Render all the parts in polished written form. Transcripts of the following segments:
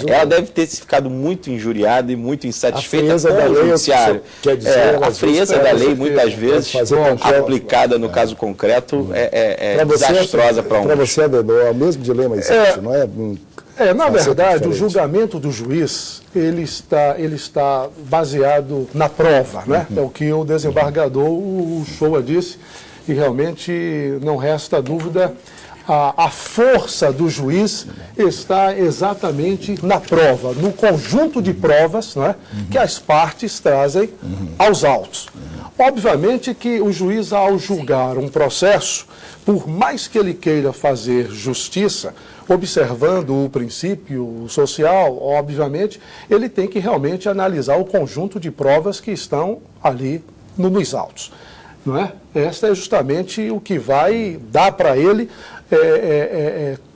Ela deve ter ficado muito injuriada e muito insatisfeita com o judiciário. Quer dizer, a frieza da lei, muitas vezes, aplicada no caso concreto, é desastrosa para um. Para você, Adenor, é o mesmo dilema existe, não é? Na verdade, o julgamento do juiz, ele está baseado na prova, né? É o que o desembargador Uchoa disse, e realmente não resta dúvida, a força do juiz está exatamente na prova, no conjunto de provas, né, que as partes trazem aos autos. Obviamente que o juiz, ao julgar um processo, por mais que ele queira fazer justiça, observando o princípio social, obviamente, ele tem que realmente analisar o conjunto de provas que estão ali nos autos. Não é? Esta é justamente o que vai dar para ele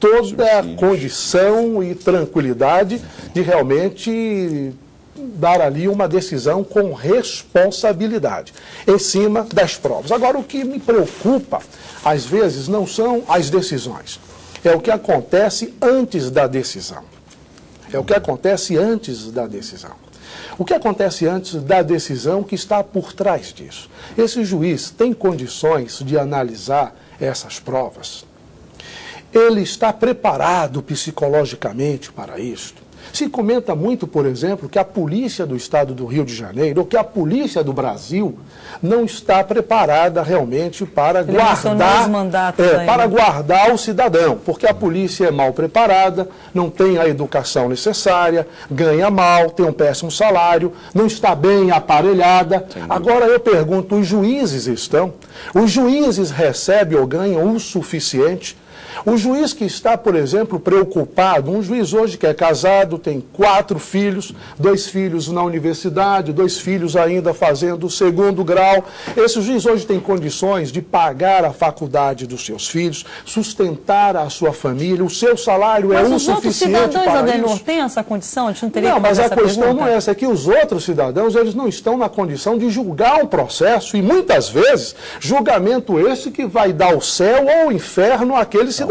toda a condição e tranquilidade de realmente dar ali uma decisão com responsabilidade, em cima das provas. Agora, o que me preocupa, às vezes, não são as decisões, é o que acontece antes da decisão. É o que acontece antes da decisão. O que acontece antes da decisão que está por trás disso? Esse juiz tem condições de analisar essas provas? Ele está preparado psicologicamente para isto? Se comenta muito, por exemplo, que a polícia do estado do Rio de Janeiro, ou que a polícia do Brasil, não está preparada realmente para guardar o cidadão, porque a polícia é mal preparada, não tem a educação necessária, ganha mal, tem um péssimo salário, não está bem aparelhada. Agora eu pergunto, os juízes estão? Os juízes recebem ou ganham o suficiente? O juiz que está, por exemplo, preocupado, um juiz hoje que é casado, tem 4 filhos, 2 filhos na universidade, 2 filhos ainda fazendo o 2º grau. Esse juiz hoje tem condições de pagar a faculdade dos seus filhos, sustentar a sua família, o seu salário é o suficiente para isso. Mas os outros cidadãos, Adenor, têm essa condição? A gente não teria que fazer essa pergunta? Não, mas a questão não é essa, é que os outros cidadãos, eles não estão na condição de julgar um processo, e muitas vezes, julgamento esse que vai dar o céu ou o inferno àquele cidadão.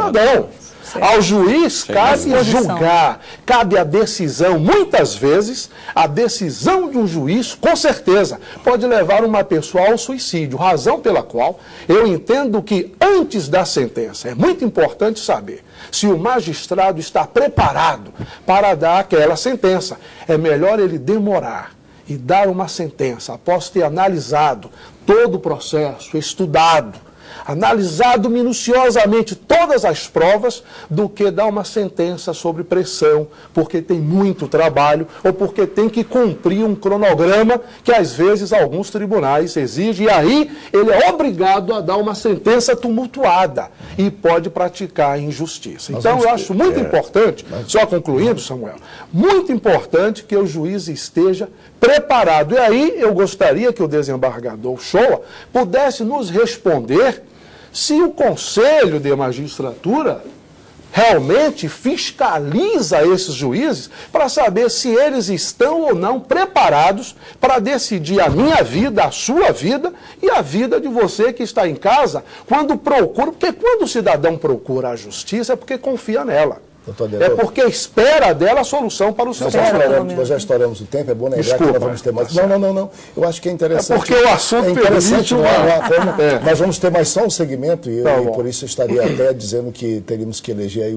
Ao juiz cabe a julgar, cabe a decisão. Muitas vezes, a decisão de um juiz, com certeza, pode levar uma pessoa ao suicídio, razão pela qual eu entendo que antes da sentença é muito importante saber se o magistrado está preparado para dar aquela sentença. É melhor ele demorar e dar uma sentença após ter analisado todo o processo, estudado, analisado minuciosamente todas as provas, do que dar uma sentença sobre pressão, porque tem muito trabalho ou porque tem que cumprir um cronograma que às vezes alguns tribunais exigem, e aí ele é obrigado a dar uma sentença tumultuada e pode praticar injustiça. Então eu acho muito importante, só concluindo, Samuel, muito importante que o juiz esteja preparado. E aí eu gostaria que o desembargador Uchoa pudesse nos responder se o Conselho de Magistratura realmente fiscaliza esses juízes para saber se eles estão ou não preparados para decidir a minha vida, a sua vida e a vida de você que está em casa, quando procura, porque quando o cidadão procura a justiça é porque confia nela. É porque espera dela a solução para o seu problema. Nós já estouramos o tempo, é bom lembrar que nós vamos ter mais. Não. Eu acho que é interessante. É porque o assunto interessante. Nós vamos ter mais só um segmento e por isso estaria até dizendo que teríamos que eleger aí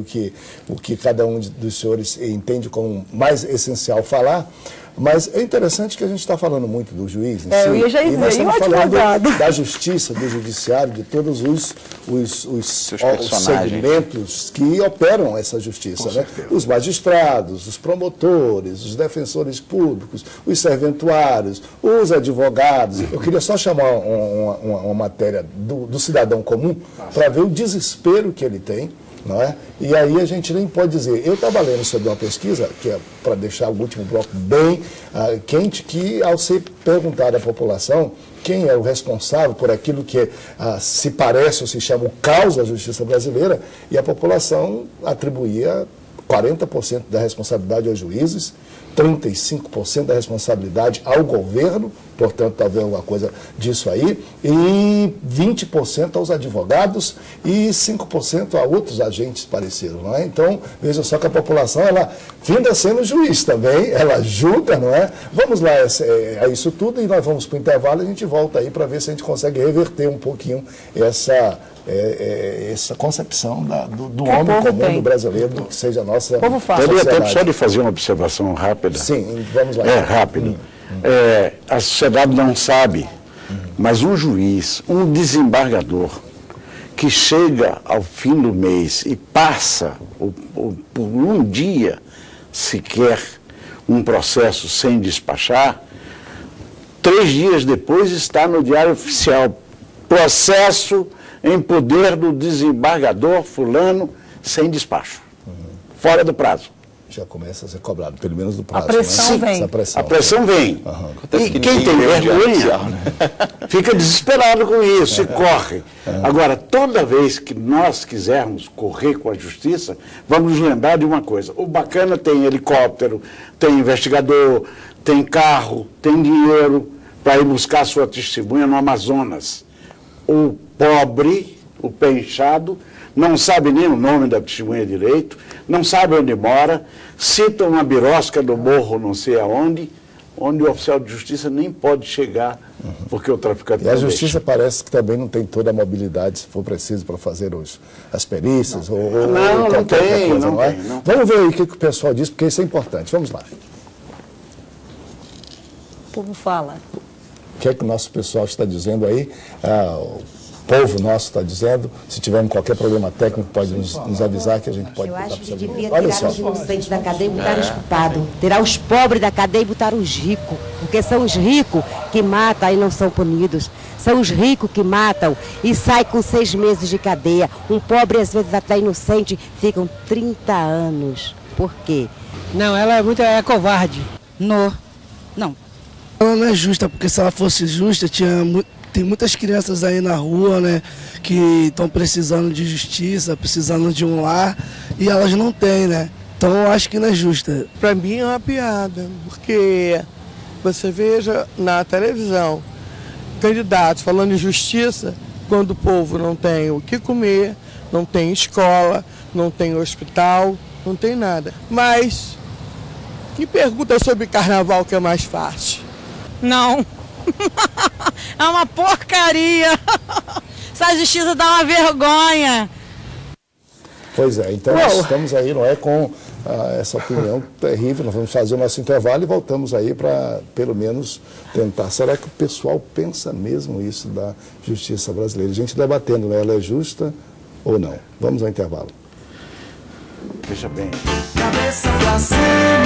o que cada um dos senhores entende como mais essencial falar. Mas é interessante que a gente está falando muito do juiz em si, eu já e nós estamos falando advogado da justiça, do judiciário, de todos os segmentos que operam essa justiça, né? Os magistrados, os promotores, os defensores públicos, os serventuários, os advogados. Eu queria só chamar uma matéria do cidadão comum para ver o desespero que ele tem. Não é? E aí a gente nem pode dizer. Eu estava lendo sobre uma pesquisa, que é para deixar o último bloco bem quente, que ao ser perguntado à população quem é o responsável por aquilo que se parece ou se chama o caos da justiça brasileira, e a população atribuía 40% da responsabilidade aos juízes, 35% da responsabilidade ao governo, portanto, talvez alguma coisa disso aí, e 20% aos advogados e 5% a outros agentes parecidos, não é? Então, veja só que a população, ela finda sendo juiz também, ela julga, não é? Vamos lá a isso tudo e nós vamos para o intervalo e a gente volta aí para ver se a gente consegue reverter um pouquinho essa concepção do homem comum, do brasileiro, do que seja a nossa sociedade. Eu daria tempo só de fazer uma observação rápida. Sim, vamos lá. Rápido. A sociedade não sabe, mas um juiz, um desembargador, que chega ao fim do mês e passa por um dia sequer um processo sem despachar, 3 dias depois está no Diário Oficial, processo em poder do desembargador fulano sem despacho, fora do prazo. Já começa a ser cobrado, pelo menos do prazo. A pressão vem. A pressão vem. E quem tem vergonha fica desesperado com isso e corre. Agora, toda vez que nós quisermos correr com a justiça, vamos nos lembrar de uma coisa. O bacana tem helicóptero, tem investigador, tem carro, tem dinheiro para ir buscar sua testemunha no Amazonas. O pobre, o pé inchado, não sabe nem o nome da testemunha direito, não sabe onde mora, cita uma birosca do morro não sei aonde, onde o oficial de justiça nem pode chegar, porque o traficante não deixa. E a justiça parece que também não tem toda a mobilidade, se for preciso, para fazer as perícias. Não tem. Vamos ver aí o que o pessoal diz, porque isso é importante. Vamos lá. O povo fala. O que é que o nosso pessoal está dizendo aí? O povo nosso está dizendo. Se tivermos qualquer problema técnico, pode nos avisar que a gente pode... Eu acho que devia tirar os inocentes da cadeia e botar os culpados. Tirar os pobres da cadeia e botar os ricos. Porque são os ricos que matam e não são punidos. São os ricos que matam e saem com 6 meses de cadeia. Um pobre, às vezes, até inocente, ficam 30 anos. Por quê? Não, ela é covarde. Não. Ela não é justa, porque se ela fosse justa, tem muitas crianças aí na rua, né, que estão precisando de justiça, precisando de um lar, e elas não têm, né? Então eu acho que não é justa. Para mim é uma piada, porque você veja na televisão candidatos falando de justiça quando o povo não tem o que comer, não tem escola, não tem hospital, não tem nada. Mas me pergunta sobre carnaval, que é mais fácil. Não. É uma porcaria. Essa justiça dá uma vergonha. Pois é, então nós estamos aí, não é, com essa opinião terrível. Nós vamos fazer o nosso intervalo e voltamos aí para, pelo menos, tentar. Será que o pessoal pensa mesmo isso da justiça brasileira? A gente debatendo, né? Ela é justa ou não? Vamos ao intervalo. Veja bem. Cabeça pra cima.